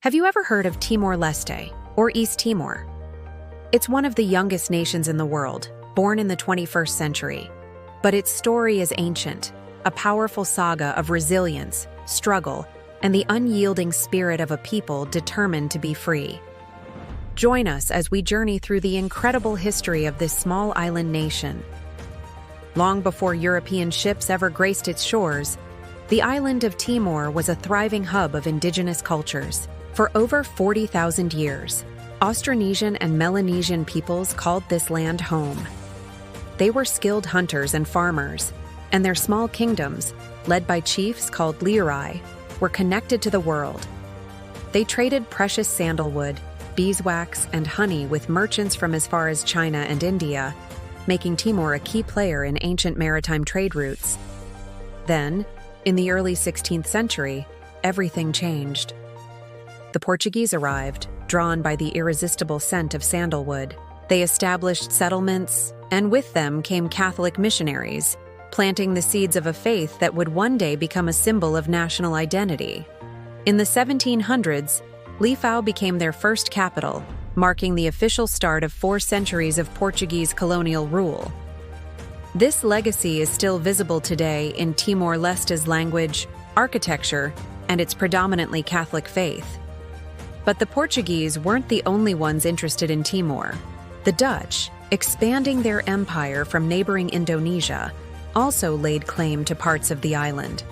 Have you ever heard of Timor Leste, or East Timor? It's one of the youngest nations in the world, born in the 21st century. But its story is ancient, a powerful saga of resilience, struggle, and the unyielding spirit of a people determined to be free. Join us as we journey through the incredible history of this small island nation. Long before European ships ever graced its shores, the island of Timor was a thriving hub of indigenous cultures. For over 40,000 years, Austronesian and Melanesian peoples called this land home. They were skilled hunters and farmers, and their small kingdoms, led by chiefs called lirai, were connected to the world. They traded precious sandalwood, beeswax, and honey with merchants from as far as China and India, making Timor a key player in ancient maritime trade routes. Then, in the early 16th century, everything changed. The Portuguese arrived, drawn by the irresistible scent of sandalwood. They established settlements, and with them came Catholic missionaries, planting the seeds of a faith that would one day become a symbol of national identity. In the 1700s, Lifau became their first capital, marking the official start of 4 centuries of Portuguese colonial rule. This legacy is still visible today in Timor-Leste's language, architecture, and its predominantly Catholic faith. But the Portuguese weren't the only ones interested in Timor. The Dutch, expanding their empire from neighboring Indonesia, also laid claim to parts of the island.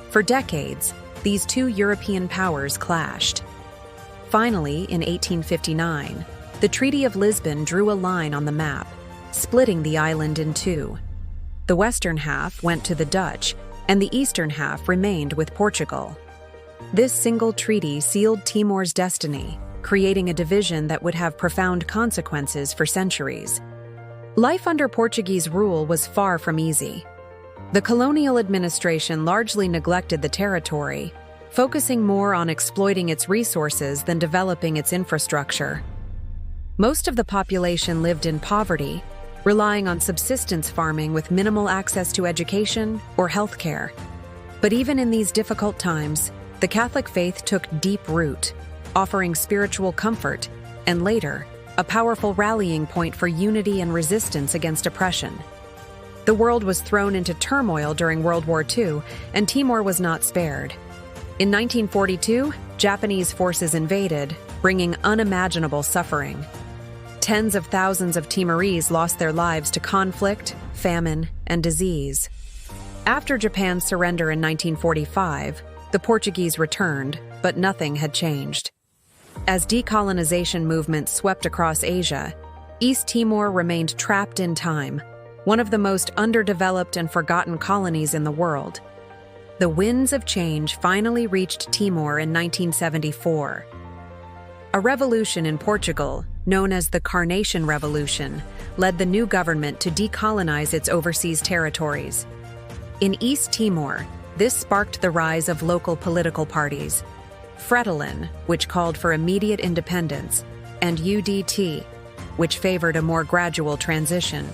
For decades, these two European powers clashed. Finally, in 1859, the Treaty of Lisbon drew a line on the map, splitting the island in two. The western half went to the Dutch, and the eastern half remained with Portugal. This single treaty sealed Timor's destiny, creating a division that would have profound consequences for centuries. Life under Portuguese rule was far from easy. The colonial administration largely neglected the territory, focusing more on exploiting its resources than developing its infrastructure. Most of the population lived in poverty, relying on subsistence farming with minimal access to education or health care. But even in these difficult times, the Catholic faith took deep root, offering spiritual comfort, and later, a powerful rallying point for unity and resistance against oppression. The world was thrown into turmoil during World War II, and Timor was not spared. In 1942, Japanese forces invaded, bringing unimaginable suffering. Tens of thousands of Timorese lost their lives to conflict, famine, and disease. After Japan's surrender in 1945, the Portuguese returned, but nothing had changed. As decolonization movements swept across Asia, East Timor remained trapped in time, one of the most underdeveloped and forgotten colonies in the world. The winds of change finally reached Timor in 1974. A revolution in Portugal, known as the Carnation Revolution, led the new government to decolonize its overseas territories. In East Timor, this sparked the rise of local political parties, Fretilin, which called for immediate independence, and UDT, which favored a more gradual transition.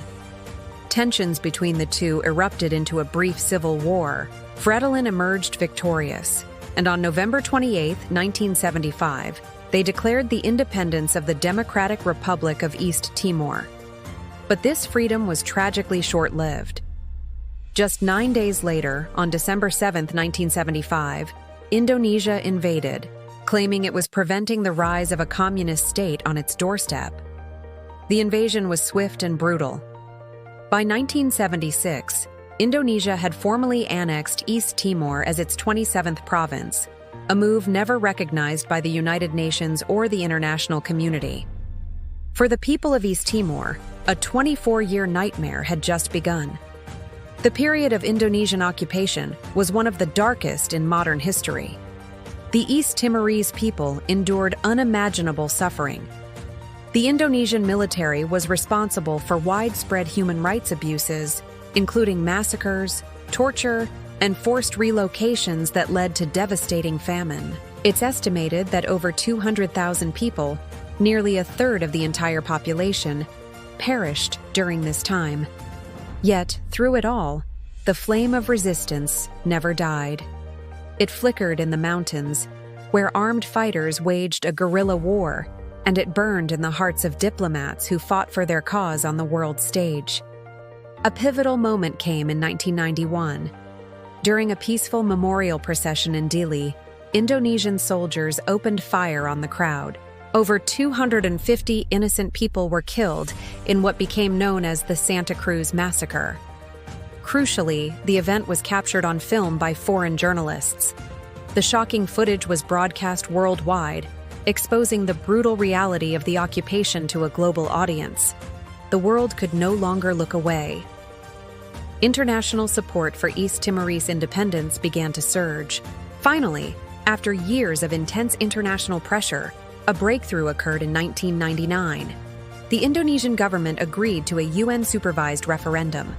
Tensions between the two erupted into a brief civil war. Fretilin emerged victorious, and on November 28, 1975, they declared the independence of the Democratic Republic of East Timor. But this freedom was tragically short-lived. Just 9 days later, on December 7, 1975, Indonesia invaded, claiming it was preventing the rise of a communist state on its doorstep. The invasion was swift and brutal. By 1976, Indonesia had formally annexed East Timor as its 27th province, a move never recognized by the United Nations or the international community. For the people of East Timor, a 24-year nightmare had just begun. The period of Indonesian occupation was one of the darkest in modern history. The East Timorese people endured unimaginable suffering. The Indonesian military was responsible for widespread human rights abuses, including massacres, torture, and forced relocations that led to devastating famine. It's estimated that over 200,000 people, nearly a third of the entire population, perished during this time. Yet, through it all, the flame of resistance never died. It flickered in the mountains, where armed fighters waged a guerrilla war, and it burned in the hearts of diplomats who fought for their cause on the world stage. A pivotal moment came in 1991. During a peaceful memorial procession in Dili, Indonesian soldiers opened fire on the crowd. Over 250 innocent people were killed in what became known as the Santa Cruz Massacre. Crucially, the event was captured on film by foreign journalists. The shocking footage was broadcast worldwide, exposing the brutal reality of the occupation to a global audience. The world could no longer look away. International support for East Timorese independence began to surge. Finally, after years of intense international pressure, a breakthrough occurred in 1999. The Indonesian government agreed to a UN-supervised referendum.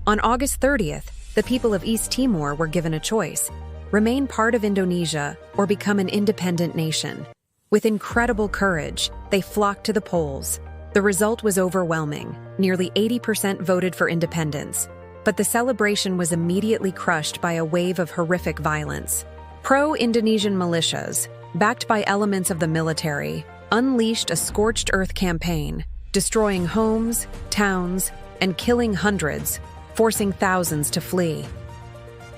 On August 30th, the people of East Timor were given a choice: remain part of Indonesia or become an independent nation. With incredible courage, they flocked to the polls. The result was overwhelming. Nearly 80% voted for independence. But the celebration was immediately crushed by a wave of horrific violence. Pro-Indonesian militias, backed by elements of the military, unleashed a scorched earth campaign, destroying homes, towns, and killing hundreds, forcing thousands to flee.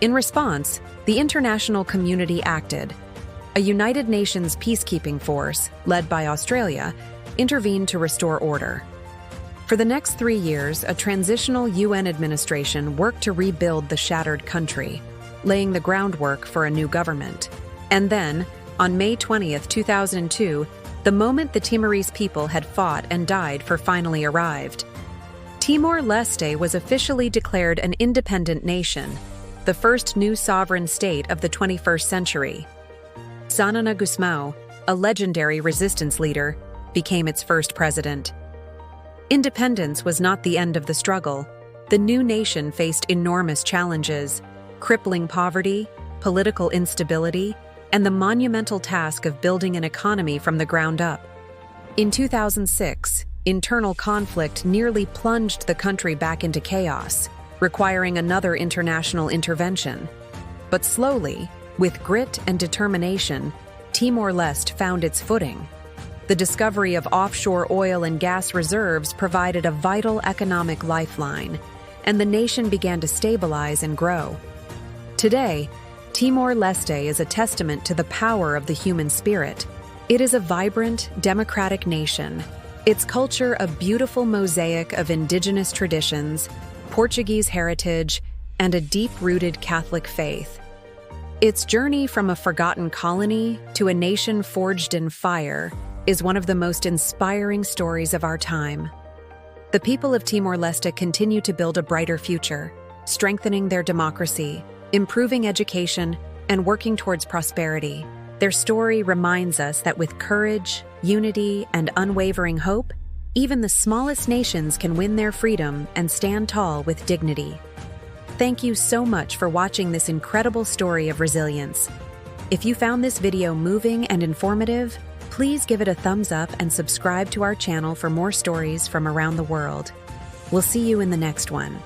In response, the international community acted. A United Nations peacekeeping force, led by Australia, intervened to restore order. For the next 3 years, a transitional UN administration worked to rebuild the shattered country, laying the groundwork for a new government. And then, on May 20th, 2002, the moment the Timorese people had fought and died for finally arrived. Timor Leste was officially declared an independent nation, the first new sovereign state of the 21st century. Zanana Gusmao, a legendary resistance leader, became its first president. Independence was not the end of the struggle. The new nation faced enormous challenges: crippling poverty, political instability, and the monumental task of building an economy from the ground up. In 2006, internal conflict nearly plunged the country back into chaos, requiring another international intervention. But slowly, with grit and determination, Timor-Leste found its footing. The discovery of offshore oil and gas reserves provided a vital economic lifeline, and the nation began to stabilize and grow. Today, Timor-Leste is a testament to the power of the human spirit. It is a vibrant, democratic nation, its culture a beautiful mosaic of indigenous traditions, Portuguese heritage, and a deep-rooted Catholic faith. Its journey from a forgotten colony to a nation forged in fire is one of the most inspiring stories of our time. The people of Timor-Leste continue to build a brighter future, strengthening their democracy, improving education, and working towards prosperity. Their story reminds us that with courage, unity, and unwavering hope, even the smallest nations can win their freedom and stand tall with dignity. Thank you so much for watching this incredible story of resilience. If you found this video moving and informative, please give it a thumbs up and subscribe to our channel for more stories from around the world. We'll see you in the next one.